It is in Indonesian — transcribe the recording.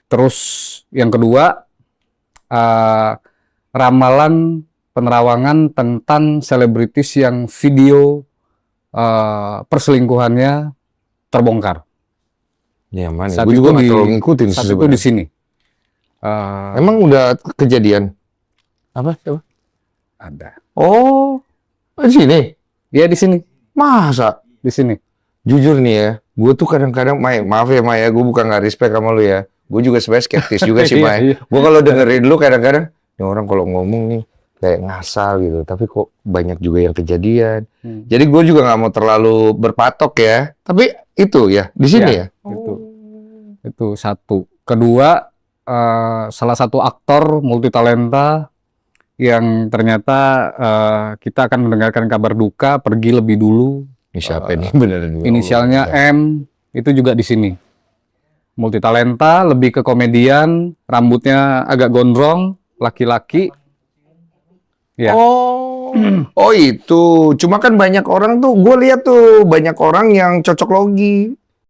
Terus yang kedua, ramalan penerawangan tentang selebritis yang video perselingkuhannya terbongkar. Yang mana? Satu Gue juga itu nggak di- terlalu ngikutin sih Satu itu sebenarnya. di sini. Emang udah kejadian? Apa? Coba. Ada. Oh, di sini? Ya di sini, Masa? di sini. Jujur nih ya, gue tuh kadang-kadang, Mai, maaf ya Mai ya, gue bukan nggak respect sama lu ya. Gue juga sebenarnya skeptis juga sih, Iya, Mai. iya. Gue kalau dengerin lu kadang-kadang, ini orang kalau ngomong nih kayak ngasal gitu, tapi kok banyak juga yang kejadian. Jadi gue juga nggak mau terlalu berpatok ya. Tapi itu ya, di sini ya? Itu satu. Kedua, salah satu aktor multitalenta yang ternyata kita akan mendengarkan kabar duka pergi lebih dulu. Ini siapa nih beneran? Inisialnya M, itu juga di sini. Multitalenta, lebih ke komedian, rambutnya agak gondrong, laki-laki. Ya. Oh itu. Cuma kan banyak orang tuh, gue lihat tuh banyak orang yang cocok logi.